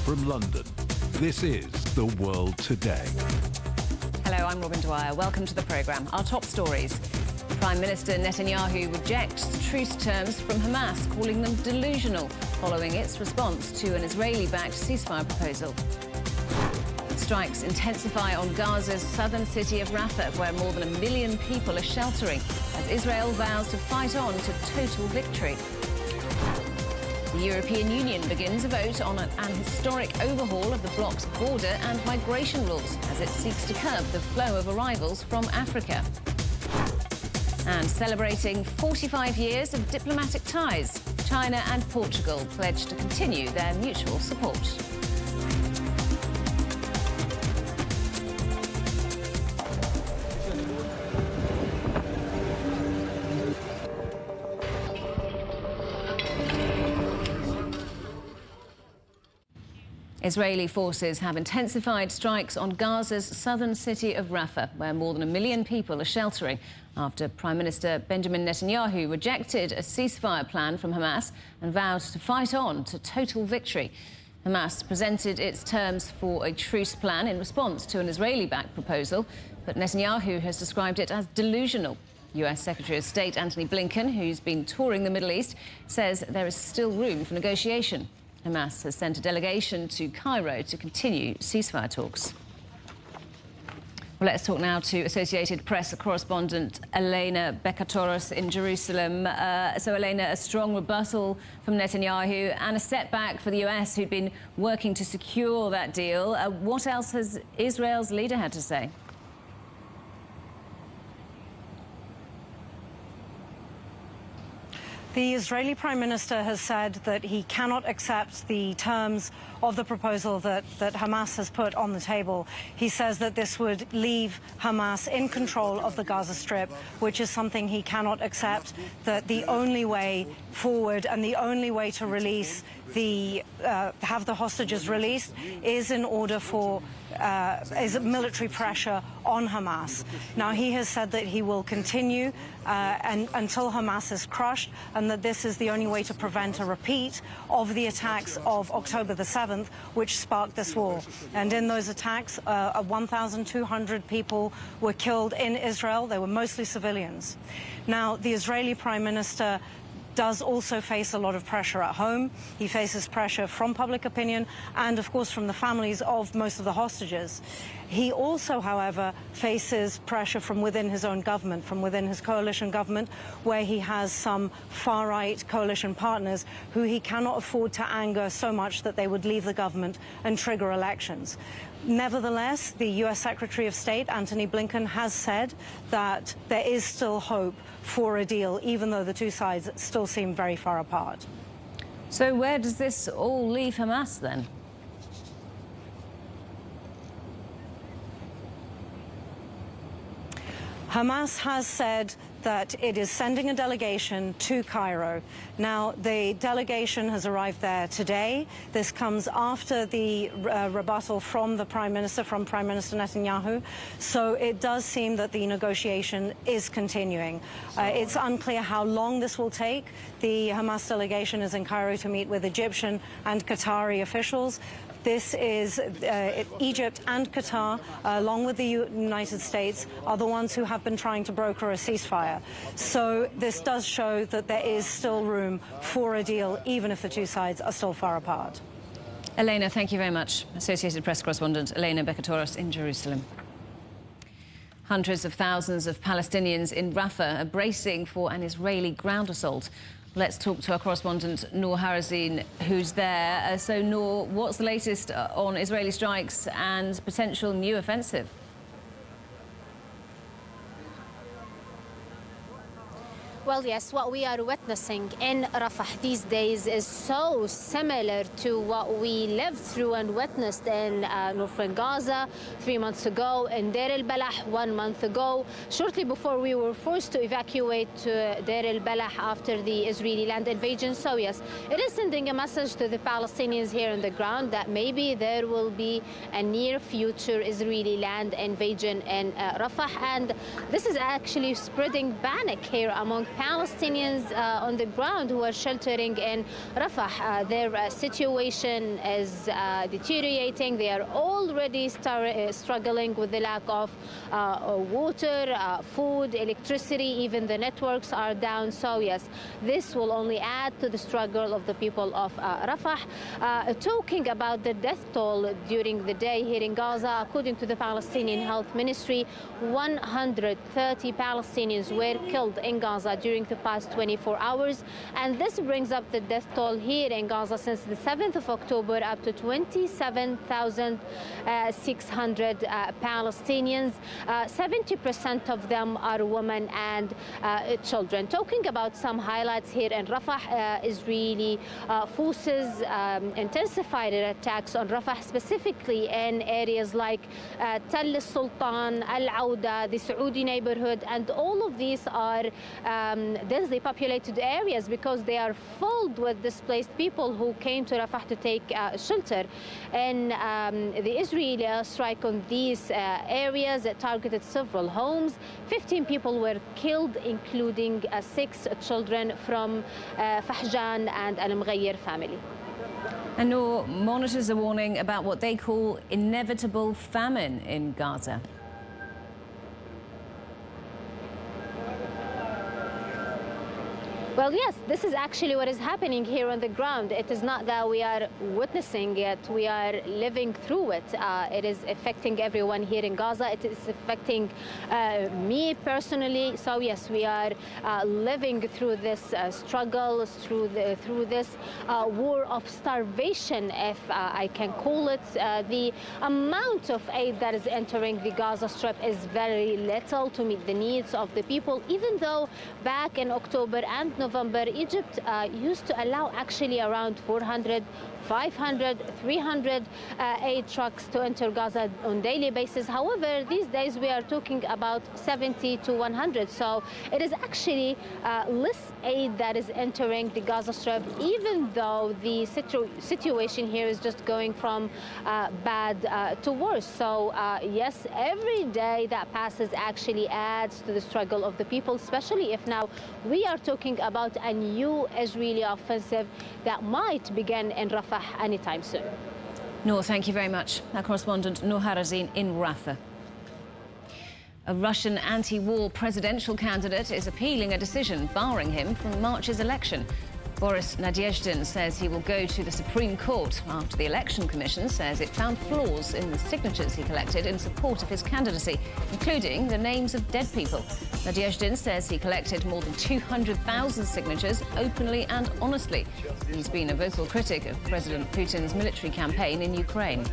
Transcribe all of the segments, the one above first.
from London, this is The World Today. Hello, I'm Robin Dwyer. Welcome to the programme. Our top stories. Prime Minister Netanyahu rejects truce terms from Hamas, calling them delusional, following its response to an Israeli-backed ceasefire proposal. Strikes intensify on Gaza's southern city of Rafah, where more than 1 million people are sheltering, as Israel vows to fight on to total victory. The European Union begins a vote on an historic overhaul of the bloc's border and migration rules as it seeks to curb the flow of arrivals from Africa. And celebrating 45 years of diplomatic ties, China and Portugal pledge to continue their mutual support. Israeli forces have intensified strikes on Gaza's southern city of Rafah, where more than 1 million people are sheltering after Prime Minister Benjamin Netanyahu rejected a ceasefire plan from Hamas and vowed to fight on to total victory. Hamas presented its terms for a truce plan in response to an Israeli-backed proposal, but Netanyahu has described it as delusional. US Secretary of State Antony Blinken, who's been touring the Middle East, says there is still room for negotiation. Hamas has sent a delegation to Cairo to continue ceasefire talks. Well, let's talk now to Associated Press correspondent Elena Bekatoros in Jerusalem. So, Elena, a strong rebuttal from Netanyahu and a setback for the US, who'd been working to secure that deal. What else has Israel's leader had to say? The Israeli Prime Minister has said that he cannot accept the terms of the proposal that Hamas has put on the table. He says that this would leave Hamas in control of the Gaza Strip, which is something he cannot accept, that the only way forward and the only way to release have the hostages released is in order for is military pressure on Hamas. Now, he has said that he will continue until Hamas is crushed, and that this is the only way to prevent a repeat of the attacks of October the 7th, which sparked this war. And in those attacks, 1,200 people were killed in Israel. They were mostly civilians. Now, the Israeli Prime Minister does also face a lot of pressure at home. He faces pressure from public opinion and, of course, from the families of most of the hostages. He also, however, faces pressure from within his own government, from within his coalition government, where he has some far-right coalition partners who he cannot afford to anger so much that they would leave the government and trigger elections. Nevertheless, the US Secretary of State, Antony Blinken, has said that there is still hope for a deal, even though the two sides still seem very far apart. So where does this all leave Hamas then? Hamas has said that it is sending a delegation to Cairo. Now, the delegation has arrived there today. This comes after the rebuttal from the Prime Minister, from Prime Minister Netanyahu. So it does seem that the negotiation is continuing. It's unclear how long this will take. The Hamas delegation is in Cairo to meet with Egyptian and Qatari officials. This is Egypt and Qatar, along with the United States, are the ones who have been trying to broker a ceasefire. So this does show that there is still room for a deal, even if the two sides are still far apart. Elena, thank you very much. Associated Press correspondent Elena Bekatoros in Jerusalem. Hundreds of thousands of Palestinians in Rafah are bracing for an Israeli ground assault. Let's talk to our correspondent Noor Harazin, who's there. So, Noor, what's the latest on Israeli strikes and potential new offensive? Well, yes, what we are witnessing in Rafah these days is so similar to what we lived through and witnessed in northern Gaza 3 months ago, in Deir el-Balah 1 month ago, shortly before we were forced to evacuate to Deir el-Balah after the Israeli land invasion. So, yes, it is sending a message to the Palestinians here on the ground that maybe there will be a near future Israeli land invasion in Rafah. And this is actually spreading panic here among Palestinians on the ground who are sheltering in Rafah. Their situation is deteriorating. They are already struggling with the lack of water, food, electricity. Even the networks are down. So yes, this will only add to the struggle of the people of Rafah. Talking about the death toll during the day here in Gaza, according to the Palestinian Health Ministry, 130 Palestinians were killed in Gaza during the past 24 hours. And this brings up the death toll here in Gaza since the 7th of October up to 27,600 Palestinians. 70% of them are women and children. Talking about some highlights here in Rafah, Israeli forces intensified attacks on Rafah, specifically in areas like Tell al-Sultan, Al-Auda, the Saudi neighborhood, and all of these are densely populated areas because they are filled with displaced people who came to Rafah to take shelter. And the Israeli strike on these areas targeted several homes. 15 people were killed, including 6 children from Fahjan and Al-Mghayr family. And Noor, monitors are warning about what they call inevitable famine in Gaza. Well, yes, this is actually what is happening here on the ground. It is not that we are witnessing it, we are living through it. It is affecting everyone here in Gaza. It is affecting me personally. So yes, we are living through this struggle, through this war of starvation, if I can call it. The amount of aid that is entering the Gaza Strip is very little to meet the needs of the people, even though back in October and November, Egypt used to allow actually around 400, 500, 300 aid trucks to enter Gaza on a daily basis. However, these days we are talking about 70 to 100. So it is actually less aid that is entering the Gaza Strip, even though the situation here is just going from bad to worse. So yes, every day that passes actually adds to the struggle of the people, especially if now we are talking about a new Israeli offensive that might begin in Rafah anytime soon. Noor, thank you very much. Our correspondent Noor Harazin in Rafah. A Russian anti-war presidential candidate is appealing a decision barring him from March's election. Boris Nadezhdin says he will go to the Supreme Court after the Election Commission says it found flaws in the signatures he collected in support of his candidacy, including the names of dead people. Nadezhdin says he collected more than 200,000 signatures openly and honestly. He's been a vocal critic of President Putin's military campaign in Ukraine.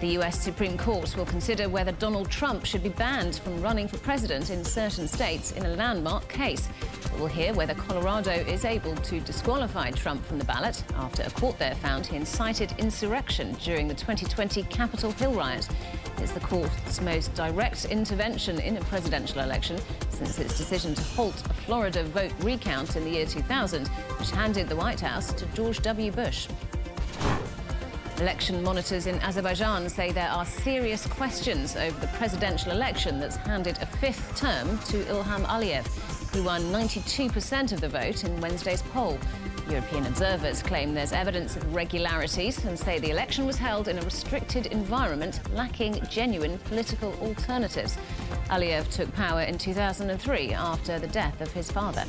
The US Supreme Court will consider whether Donald Trump should be banned from running for president in certain states in a landmark case. We'll hear whether Colorado is able to disqualify Trump from the ballot after a court there found he incited insurrection during the 2020 Capitol Hill riot. It's the court's most direct intervention in a presidential election since its decision to halt a Florida vote recount in the year 2000, which handed the White House to George W. Bush. Election monitors in Azerbaijan say there are serious questions over the presidential election that's handed a 5th term to Ilham Aliyev, who won 92% of the vote in Wednesday's poll. European observers claim there's evidence of irregularities and say the election was held in a restricted environment lacking genuine political alternatives. Aliyev took power in 2003 after the death of his father.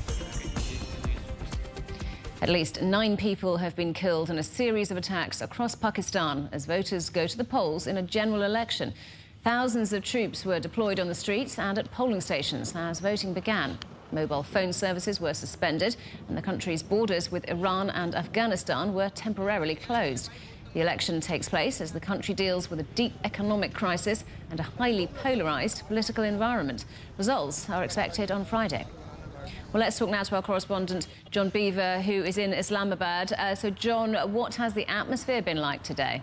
At least 9 people have been killed in a series of attacks across Pakistan as voters go to the polls in a general election. Thousands of troops were deployed on the streets and at polling stations as voting began. Mobile phone services were suspended and the country's borders with Iran and Afghanistan were temporarily closed. The election takes place as the country deals with a deep economic crisis and a highly polarised political environment. Results are expected on Friday. Well, let's talk now to our correspondent, John Beaver, who is in Islamabad. So, John, what has the atmosphere been like today?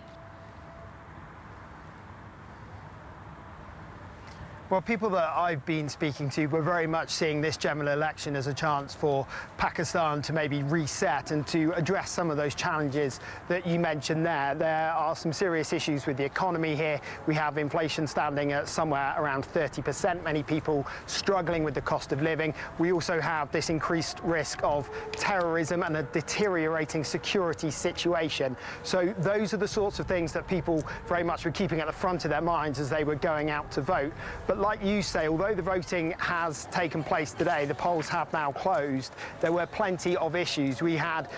Well, people that I've been speaking to were very much seeing this general election as a chance for Pakistan to maybe reset and to address some of those challenges that you mentioned there. There are some serious issues with the economy here. We have inflation standing at somewhere around 30%, many people struggling with the cost of living. We also have this increased risk of terrorism and a deteriorating security situation. So those are the sorts of things that people very much were keeping at the front of their minds as they were going out to vote. But like you say, although the voting has taken place today, the polls have now closed, there were plenty of issues. We had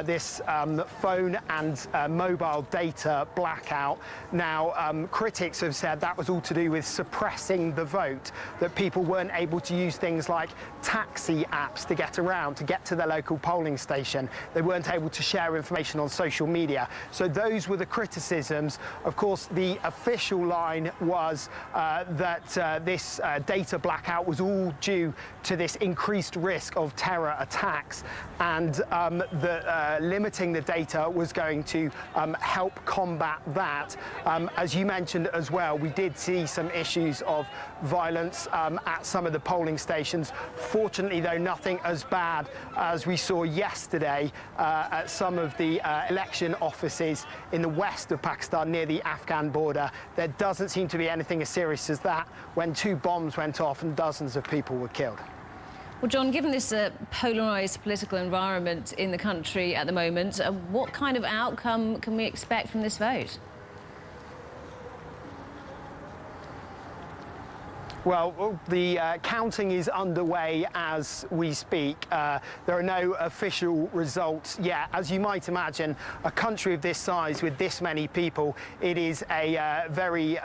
this phone and mobile data blackout. Now, critics have said that was all to do with suppressing the vote, that people weren't able to use things like taxi apps to get around, to get to their local polling station. They weren't able to share information on social media. So those were the criticisms. Of course, the official line was that this data blackout was all due to this increased risk of terror attacks, and limiting the data was going to help combat that. As you mentioned as well, we did see some issues of violence at some of the polling stations. Fortunately, though, nothing as bad as we saw yesterday at some of the election offices in the west of Pakistan near the Afghan border. There doesn't seem to be anything as serious as that when 2 bombs went off and dozens of people were killed. Well, John, given this polarised political environment in the country at the moment, what kind of outcome can we expect from this vote? Well, the counting is underway as we speak. There are no official results yet. As you might imagine, a country of this size with this many people, it is a very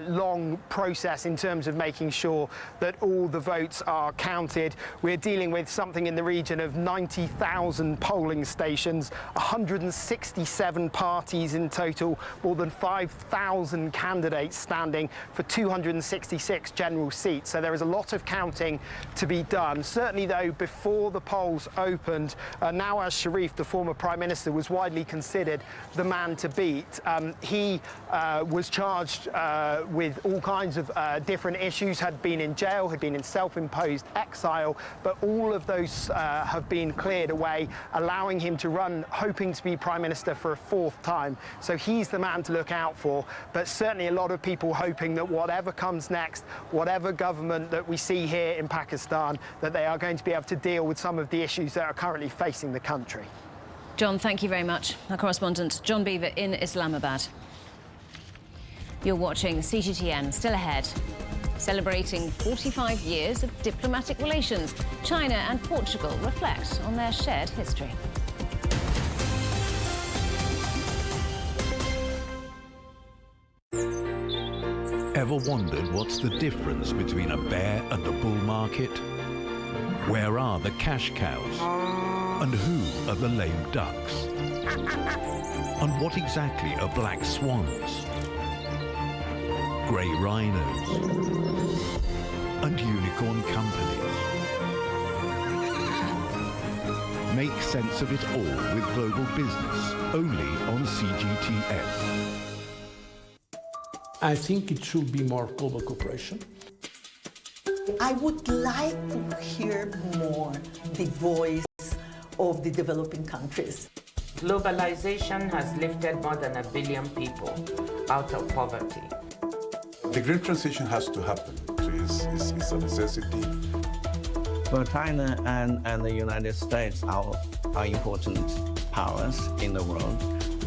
long process in terms of making sure that all the votes are counted. We're dealing with something in the region of 90,000 polling stations, 167 parties in total, more than 5,000 candidates standing for 266 general seats. So there is a lot of counting to be done. Certainly, though, before the polls opened, Nawaz Sharif, the former Prime Minister, was widely considered the man to beat. He was charged with all kinds of different issues, had been in jail, had been in self-imposed exile, but all of those have been cleared away, allowing him to run, hoping to be Prime Minister for a 4th time. So he's the man to look out for, but certainly a lot of people hoping that whatever comes next, whatever government that we see here in Pakistan, that they are going to be able to deal with some of the issues that are currently facing the country. John, thank you very much. Our correspondent John Beaver in Islamabad. You're watching CGTN. Still ahead. Celebrating 45 years of diplomatic relations, China and Portugal reflect on their shared history. Ever wondered what's the difference between a bear and a bull market? Where are the cash cows? And who are the lame ducks? And what exactly are black swans? Grey rhinos? And unicorn companies? Make sense of it all with Global Business, only on CGTN. I think it should be more global cooperation. I would like to hear more the voice of the developing countries. Globalization has lifted more than 1 billion people out of poverty. The green transition has to happen. It's a necessity. Well, China and the United States are important powers in the world.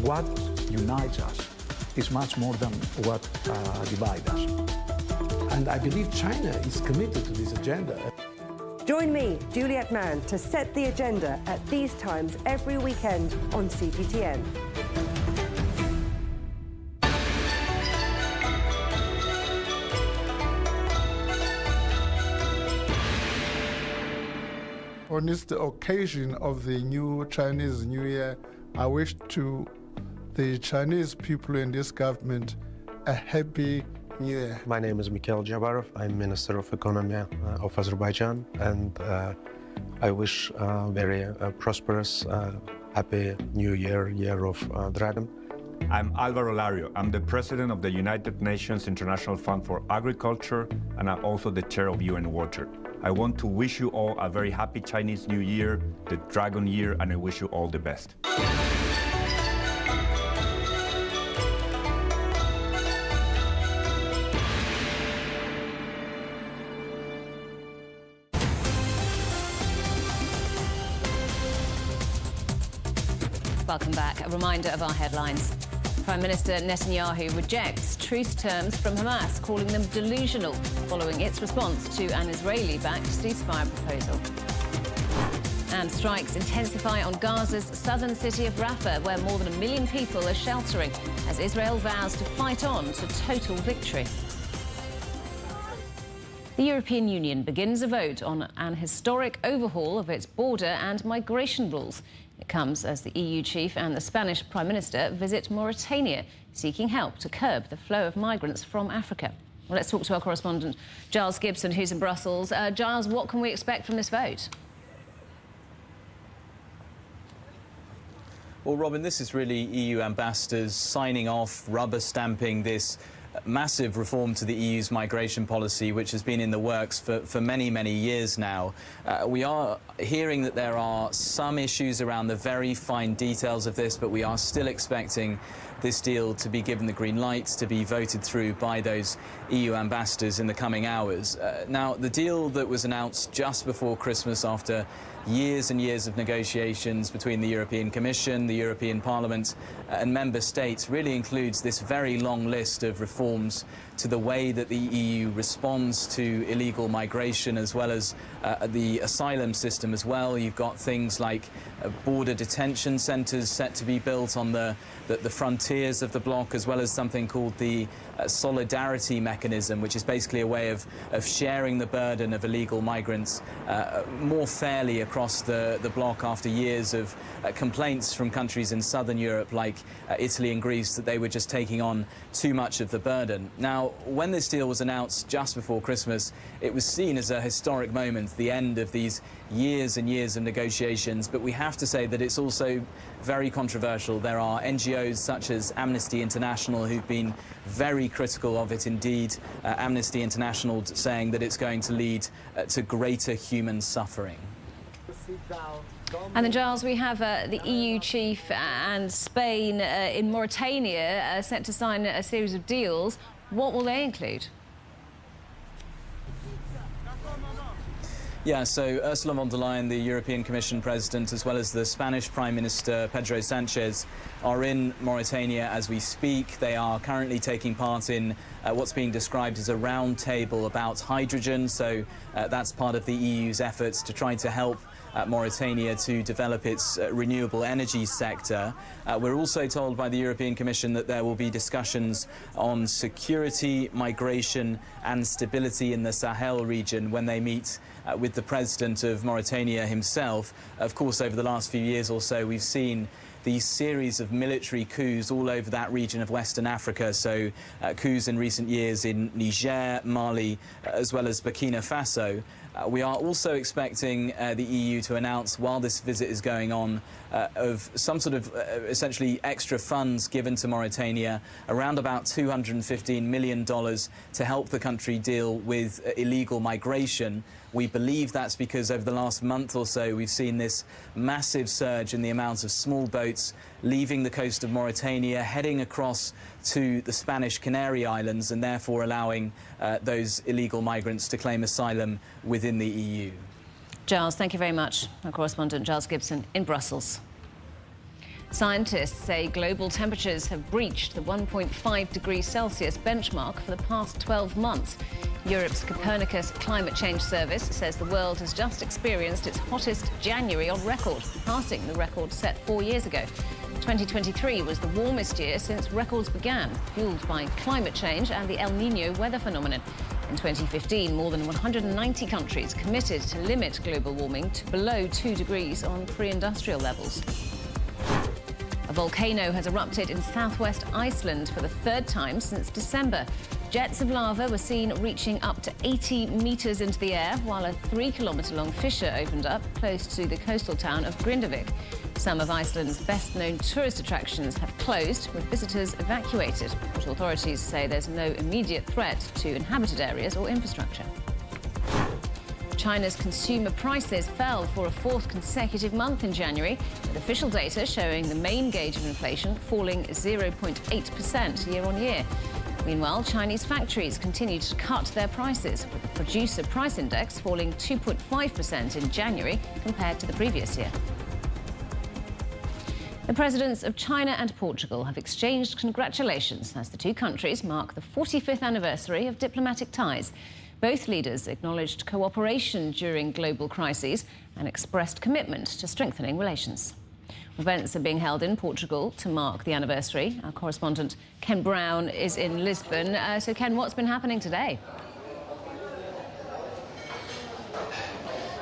What unites us is much more than what divides us. And I believe China is committed to this agenda. Join me, Juliet Mann, to set the agenda at these times every weekend on CGTN. On this occasion of the new Chinese New Year, I wish to the Chinese people in this government a happy New Year. My name is Mikhail Jabarov. I'm Minister of Economy of Azerbaijan, and I wish a very prosperous, happy New Year, Year of Dragon. I'm Alvaro Lario. I'm the president of the United Nations International Fund for Agriculture, and I'm also the chair of UN Water. I want to wish you all a very happy Chinese New Year, the Dragon Year, and I wish you all the best. Welcome back. A reminder of our headlines. Prime Minister Netanyahu rejects truce terms from Hamas, calling them delusional, following its response to an Israeli-backed ceasefire proposal. And strikes intensify on Gaza's southern city of Rafah, where more than 1 million people are sheltering, as Israel vows to fight on to total victory. The European Union begins a vote on an historic overhaul of its border and migration rules. It comes as the EU chief and the Spanish Prime Minister visit Mauritania, seeking help to curb the flow of migrants from Africa. Well, let's talk to our correspondent, Giles Gibson, who's in Brussels. Giles, what can we expect from this vote? Well, Robin, this is really EU ambassadors signing off, rubber stamping this massive reform to the EU's migration policy, which has been in the works for many, many years now. We are hearing that there are some issues around the very fine details of this, but we are still expecting this deal to be given the green light, to be voted through by those EU ambassadors in the coming hours. Now, the deal that was announced just before Christmas after years and years of negotiations between the European Commission, the European Parliament and member states really includes this very long list of reforms to the way that the EU responds to illegal migration, as well as the asylum system as well. You've got things like border detention centres set to be built on the frontiers of the bloc, as well as something called the solidarity mechanism, which is basically a way of sharing the burden of illegal migrants more fairly across the bloc, after years of complaints from countries in southern Europe like Italy and Greece that they were just taking on too much of the burden. Now, when this deal was announced just before Christmas, it was seen as a historic moment, the end of these years and years of negotiations, but we have to say that it's also very controversial. There are NGOs such as Amnesty International who've been very critical of it indeed. Amnesty International saying that it's going to lead to greater human suffering. And then, Giles, we have the EU chief and Spain in Mauritania set to sign a series of deals. What will they include? Yeah, so Ursula von der Leyen, the European Commission President, as well as the Spanish Prime Minister Pedro Sanchez, are in Mauritania as we speak. They are currently taking part in what's being described as a round table about hydrogen. So that's part of the EU's efforts to try to help Mauritania to develop its renewable energy sector. We're also told by the European Commission that there will be discussions on security, migration and stability in the Sahel region when they meet with the president of Mauritania himself. Of course, over the last few years or so, we've seen these series of military coups all over that region of Western Africa. So coups in recent years in Niger, Mali, as well as Burkina Faso. We are also expecting the EU to announce, while this visit is going on, of some sort of essentially extra funds given to Mauritania, around about $215 million to help the country deal with illegal migration. We believe that's because over the last month or so we've seen this massive surge in the amount of small boats leaving the coast of Mauritania, heading across to the Spanish Canary Islands, and therefore allowing those illegal migrants to claim asylum within the EU. Giles, thank you very much. Our correspondent Giles Gibson in Brussels. Scientists say global temperatures have breached the 1.5 degrees Celsius benchmark for the past 12 months. Europe's Copernicus Climate Change Service says the world has just experienced its hottest January on record, passing the record set 4 years ago. 2023 was the warmest year since records began, fueled by climate change and the El Niño weather phenomenon. In 2015, more than 190 countries committed to limit global warming to below 2 degrees on pre-industrial levels. A volcano has erupted in southwest Iceland for the third time since December. Jets of lava were seen reaching up to 80 metres into the air, while a 3-kilometre-long fissure opened up close to the coastal town of Grindavik. Some of Iceland's best-known tourist attractions have closed, with visitors evacuated, but authorities say there's no immediate threat to inhabited areas or infrastructure. China's consumer prices fell for a fourth consecutive month in January, with official data showing the main gauge of inflation falling 0.8% year-on-year. Meanwhile, Chinese factories continued to cut their prices, with the producer price index falling 2.5% in January compared to the previous year. The presidents of China and Portugal have exchanged congratulations as the two countries mark the 45th anniversary of diplomatic ties. Both leaders acknowledged cooperation during global crises and expressed commitment to strengthening relations. Events are being held in Portugal to mark the anniversary. Our correspondent Ken Brown is in Lisbon. So, Ken, what's been happening today?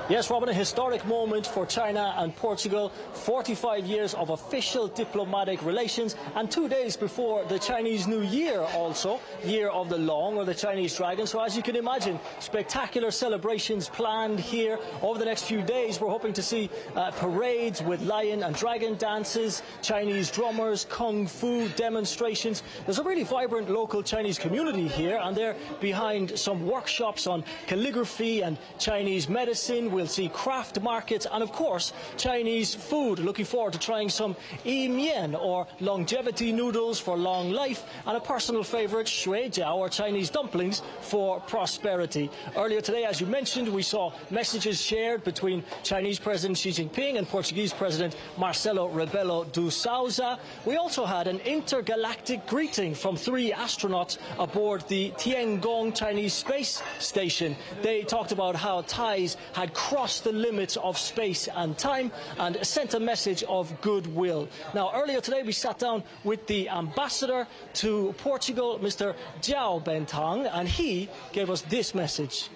Yes, Robin, a historic moment for China and Portugal. 45 years of official diplomatic relations, and 2 days before the Chinese New Year also, Year of the Long, or the Chinese Dragon. So as you can imagine, spectacular celebrations planned here over the next few days. We're hoping to see parades with lion and dragon dances, Chinese drummers, kung fu demonstrations. There's a really vibrant local Chinese community here, and they're behind some workshops on calligraphy and Chinese medicine. We'll see craft markets and, of course, Chinese food. Looking forward to trying some yi mian, or longevity noodles for long life, and a personal favourite, shui jiao, or Chinese dumplings for prosperity. Earlier today, as you mentioned, we saw messages shared between Chinese President Xi Jinping and Portuguese President Marcelo Rebelo de Sousa. We also had an intergalactic greeting from 3 astronauts aboard the Tiangong Chinese Space Station. They talked about how ties had crossed the limits of space and time and sent a message of goodwill. Now, earlier today we sat down with the ambassador to Portugal, Mr. Zhao Bentang, and he gave us this message.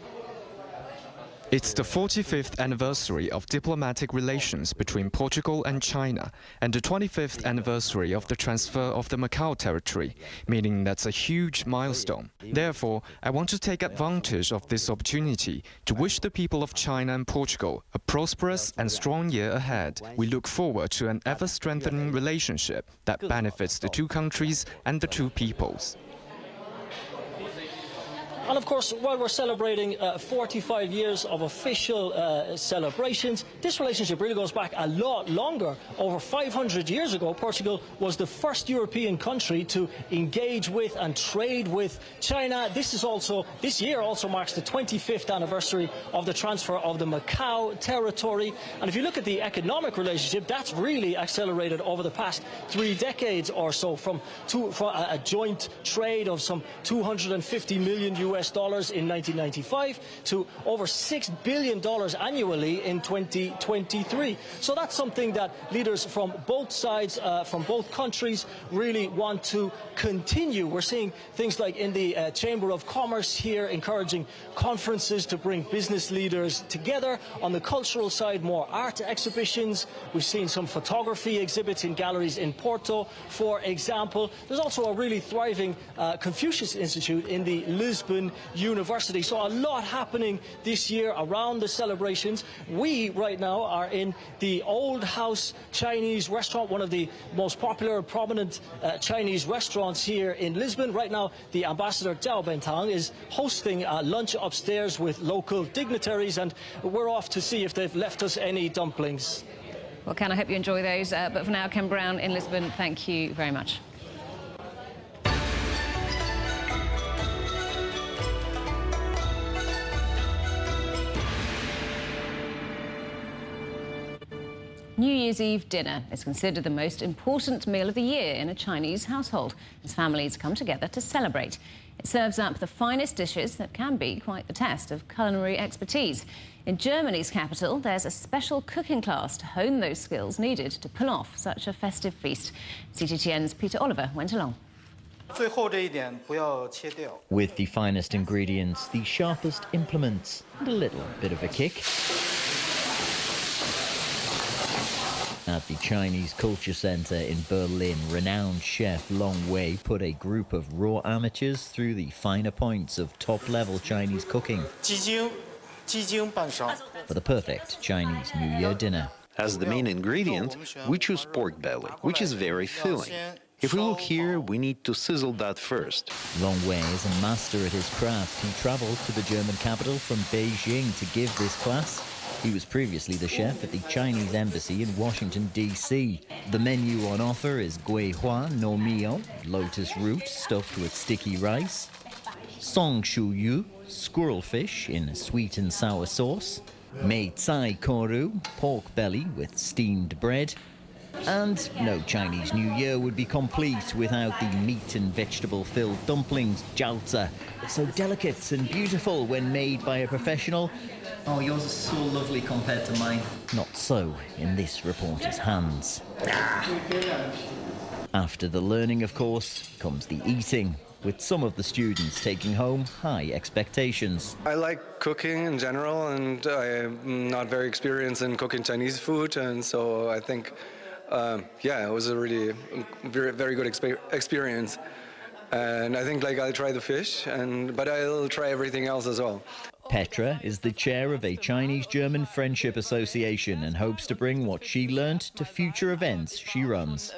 It's the 45th anniversary of diplomatic relations between Portugal and China, and the 25th anniversary of the transfer of the Macau territory, meaning that's a huge milestone. Therefore, I want to take advantage of this opportunity to wish the people of China and Portugal a prosperous and strong year ahead. We look forward to an ever-strengthening relationship that benefits the two countries and the two peoples. And of course, while we're celebrating 45 years of official celebrations, this relationship really goes back a lot longer. Over 500 years ago, Portugal was the first European country to engage with and trade with China. This year also marks the 25th anniversary of the transfer of the Macau territory. And if you look at the economic relationship, that's really accelerated over the past 3 decades or so, from a joint trade of some $250 million in 1995 to over $6 billion annually in 2023. So that's something that leaders from both sides, from both countries, really want to continue. We're seeing things like in the Chamber of Commerce here encouraging conferences to bring business leaders together. On the cultural side, more art exhibitions. We've seen some photography exhibits in galleries in Porto, for example. There's also a really thriving Confucius Institute in the Lisbon University. So a lot happening this year around the celebrations. We right now are in the Old House Chinese restaurant, one of the most popular, prominent Chinese restaurants here in Lisbon. Right now, the ambassador Zhao Bentang is hosting a lunch upstairs with local dignitaries, and we're off to see if they've left us any dumplings. Well, Ken, I hope you enjoy those. But for now, Ken Brown in Lisbon, thank you very much. New Year's Eve dinner is considered the most important meal of the year in a Chinese household, as families come together to celebrate. It serves up the finest dishes that can be quite the test of culinary expertise. In Germany's capital, there's a special cooking class to hone those skills needed to pull off such a festive feast. CGTN's Peter Oliver went along. With the finest ingredients, the sharpest implements, and a little bit of a kick. At the Chinese Culture Center in Berlin, renowned chef Long Wei put a group of raw amateurs through the finer points of top-level Chinese cooking for the perfect Chinese New Year dinner. As the main ingredient, we choose pork belly, which is very filling. If we look here, we need to sizzle that first. Long Wei is a master at his craft. He travelled to the German capital from Beijing to give this class. He was previously the chef at the Chinese embassy in Washington, D.C. The menu on offer is gui hua no mio, lotus root stuffed with sticky rice, song shu yu, squirrel fish in a sweet and sour sauce, mei cai koru, pork belly with steamed bread, and no Chinese New Year would be complete without the meat and vegetable-filled dumplings, jiaozi. So delicate and beautiful when made by a professional. Oh, yours is so lovely compared to mine. Not so in this reporter's hands. After the learning, of course, comes the eating, with some of the students taking home high expectations. I like cooking in general, and I'm not very experienced in cooking Chinese food, and so I think it was a really very good experience. And I think I'll try the fish, but I'll try everything else as well. Petra is the chair of a Chinese-German Friendship Association and hopes to bring what she learned to future events she runs.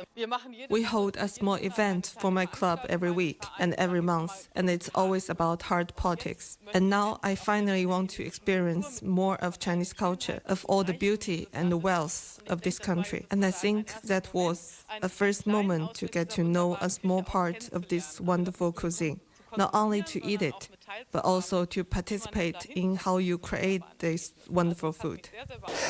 We hold a small event for my club every week and every month, and it's always about hard politics. And now I finally want to experience more of Chinese culture, of all the beauty and the wealth of this country. And I think that was a first moment to get to know a small part of this wonderful cuisine. Not only to eat it, but also to participate in how you create this wonderful food.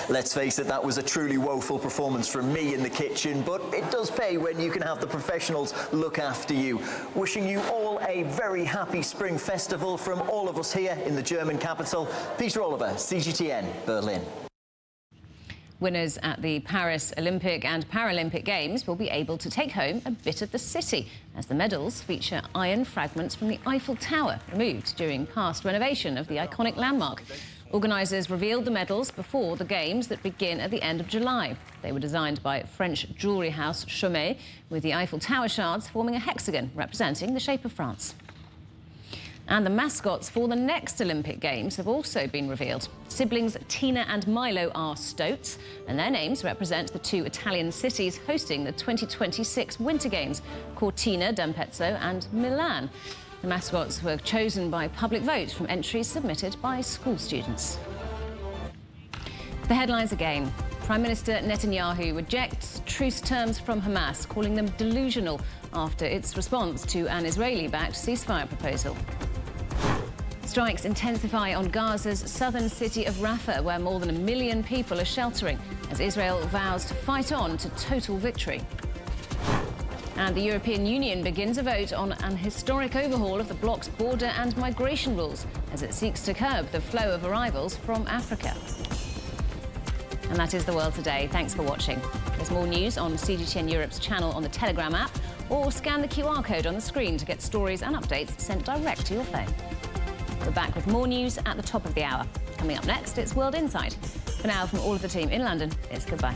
Let's face it, that was a truly woeful performance from me in the kitchen, but it does pay when you can have the professionals look after you. Wishing you all a very happy Spring Festival from all of us here in the German capital. Peter Oliver, CGTN, Berlin. Winners at the Paris Olympic and Paralympic Games will be able to take home a bit of the city, as the medals feature iron fragments from the Eiffel Tower, removed during past renovation of the iconic landmark. Organisers revealed the medals before the Games that begin at the end of July. They were designed by French jewellery house Chaumet, with the Eiffel Tower shards forming a hexagon representing the shape of France. And the mascots for the next Olympic Games have also been revealed. Siblings Tina and Milo are stoats, and their names represent the two Italian cities hosting the 2026 Winter Games, Cortina d'Ampezzo and Milan. The mascots were chosen by public vote from entries submitted by school students. The headlines again. Prime Minister Netanyahu rejects truce terms from Hamas, calling them delusional after its response to an Israeli-backed ceasefire proposal. Strikes intensify on Gaza's southern city of Rafah, where more than 1 million people are sheltering, as Israel vows to fight on to total victory. And the European Union begins a vote on an historic overhaul of the bloc's border and migration rules, as it seeks to curb the flow of arrivals from Africa. And that is the world today. Thanks for watching. There's more news on CGTN Europe's channel on the Telegram app, or scan the QR code on the screen to get stories and updates sent direct to your phone. We're back with more news at the top of the hour. Coming up next, it's World Insight. For now, from all of the team in London, it's goodbye.